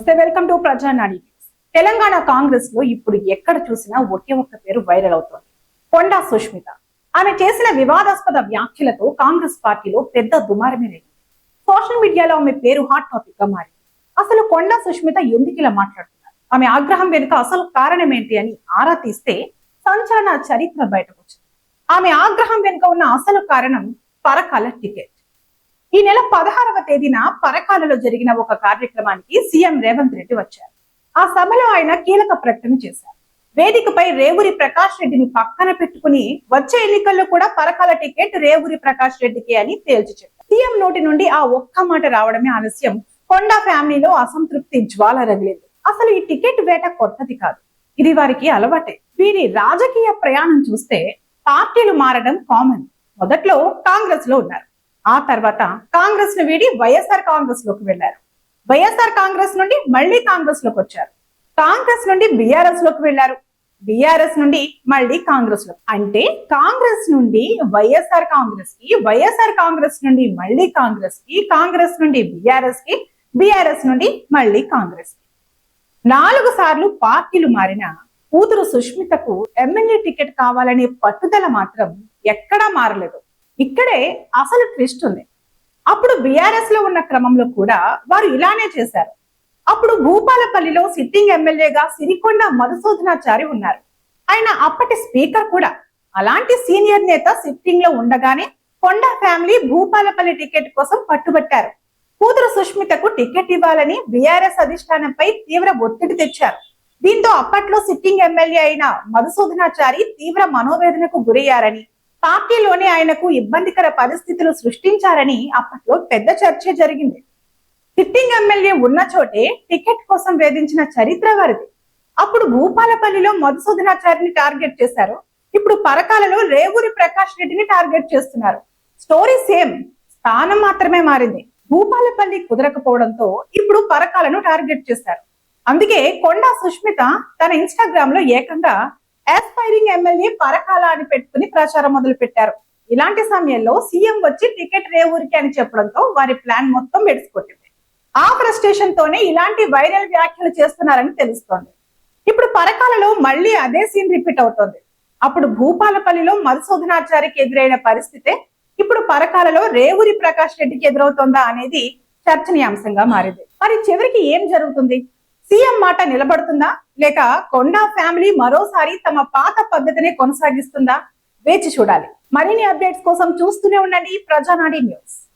నమస్తే, welcome to ప్రజానాడి. Telangana Congress లో ఇప్పుడు ఎక్కడ చూసినా ఒకే ఒక్క పేరు వైరల్ అవుతోంది, కొండా సుష్మిత. ఆమె చేసిన వివాదాస్పద వ్యాఖ్యలతో కాంగ్రెస్ పార్టీలో పెద్ద దుమారమే రేగింది. సోషల్ మీడియాలో ఆమె పేరు హాట్ టాపిక్ గా మారింది. అసలు కొండా సుష్మిత ఎందుకు ఇలా మాట్లాడుతున్నారు, ఆమె ఆగ్రహం వెనుక అసలు కారణం ఏంటి అని ఆరా తీస్తే సంచలన చరిత్ర బయటకు వచ్చింది. ఆమె ఆగ్రహం వెనుక ఉన్న అసలు కారణం పరకాల టికెట్. ఈ నెల 16వ తేదీన పరకాలలో జరిగిన ఒక కార్యక్రమానికి సీఎం రేవంత్ రెడ్డి వచ్చారు. ఆ సభలో ఆయన కీలక ప్రకటన చేశారు. వేదికపై రేవూరి ప్రకాష్ రెడ్డిని పక్కన పెట్టుకుని వచ్చే ఎన్నికల్లో కూడా పరకాల టికెట్ రేవూరి ప్రకాష్ రెడ్డికి అని తేల్చి చెప్పారు. సీఎం నోటి నుండి ఆ ఒక్క మాట రావడమే ఆలస్యం కొండా ఫ్యామిలీలో అసంతృప్తి జ్వాల రగిలింది. అసలు ఈ టికెట్ వేట కొత్తది కాదు, ఇది వారికి అలవాటే. వీరి రాజకీయ ప్రయాణం చూస్తే పార్టీలు మారడం కామన్. మొదట్లో కాంగ్రెస్ లో ఉన్నారు, ఆ తర్వాత కాంగ్రెస్ ను వీడి వైఎస్ఆర్ కాంగ్రెస్ లోకి వెళ్లారు. వైఎస్ఆర్ కాంగ్రెస్ నుండి మళ్లీ కాంగ్రెస్ లోకి వచ్చారు. కాంగ్రెస్ నుండి బీఆర్ఎస్ లోకి వెళ్లారు. బీఆర్ఎస్ నుండి మళ్లీ కాంగ్రెస్ లో, అంటే కాంగ్రెస్ నుండి వైఎస్ఆర్ కాంగ్రెస్ కి, వైఎస్ఆర్ కాంగ్రెస్ నుండి మళ్లీ కాంగ్రెస్ కి, కాంగ్రెస్ నుండి బీఆర్ఎస్ కి, బీఆర్ఎస్ నుండి మళ్లీ కాంగ్రెస్ కి. 4 సార్లు పార్టీలు మారిన కూతురు సుష్మితకు ఎమ్మెల్యే టికెట్ కావాలనే పట్టుదల మాత్రం ఎక్కడా మారలేదు. ఇక్కడే అసలు ట్విస్ట్ ఉంది. అప్పుడు బీఆర్ఎస్ లో ఉన్న క్రమంలో కూడా వారు ఇలానే చేశారు. అప్పుడు భూపాలపల్లిలో సిట్టింగ్ ఎమ్మెల్యేగా సిరికొండ మధుసూదనాచారి ఉన్నారు. ఆయన అప్పటి స్పీకర్ కూడా. అలాంటి సీనియర్ నేత సిట్టింగ్ లో ఉండగానే కొండా ఫ్యామిలీ భూపాలపల్లి టికెట్ కోసం పట్టుబట్టారు. కూతురు సుష్మితకు టికెట్ ఇవ్వాలని బీఆర్ఎస్ అధిష్టానంపై తీవ్ర ఒత్తిడి తెచ్చారు. దీంతో అప్పట్లో సిట్టింగ్ ఎమ్మెల్యే అయిన మధుసూదనాచారి తీవ్ర మనోవేదనకు గురయ్యారని, పార్టీలోనే ఆయనకు ఇబ్బందికర పరిస్థితులు సృష్టించారని అప్పట్లో పెద్ద చర్చ జరిగింది. సిట్టింగ్ ఎమ్మెల్యే ఉన్న చోటే టికెట్ కోసం వేధించిన చరిత్ర వారిది. అప్పుడు భూపాలపల్లిలో మధుసూదనాచారిని టార్గెట్ చేశారు. ఇప్పుడు పరకాలలో రేవూరి ప్రకాష్ రెడ్డిని టార్గెట్ చేస్తున్నారు. స్టోరీ సేమ్, స్థానం మాత్రమే మారింది. భూపాలపల్లి కుదరకపోవడంతో ఇప్పుడు పరకాలను టార్గెట్ చేశారు. అందుకే కొండా సుష్మిత తన ఇన్స్టాగ్రామ్ లో ఏకంగా ఆస్పైరింగ్ ఎమ్మెల్యే పరకాల అని పెట్టుకుని ప్రచారం మొదలు పెట్టారు. ఇలాంటి సమయంలో సీఎం వచ్చి టికెట్ రేవూరికి అని చెప్పడంతో వారి ప్లాన్ మొత్తం బెడిసికొట్టింది. ఆ ఫ్రస్ట్రేషన్ తోనే ఇలాంటి వైరల్ వ్యాఖ్యలు చేస్తున్నారని తెలుస్తోంది. ఇప్పుడు పరకాలలో మళ్ళీ అదే సీన్ రిపీట్ అవుతోంది. అప్పుడు భూపాలపల్లిలో మధుసూదనాచారికి ఎదురైన పరిస్థితే ఇప్పుడు పరకాలలో రేవూరి ప్రకాష్ రెడ్డికి ఎదురవుతోందా అనేది చర్చనీయాంశంగా మారింది. మరి చివరికి ఏం జరుగుతుంది? సీఎం మాట నిలబడుతుందా, లేక కొండా ఫ్యామిలీ మరోసారి తమ పాత పద్ధతిని కొనసాగిస్తుందా? వేచి చూడాలి. మరిన్ని అప్డేట్స్ కోసం చూస్తూనే ఉండండి ప్రజానాడి న్యూస్.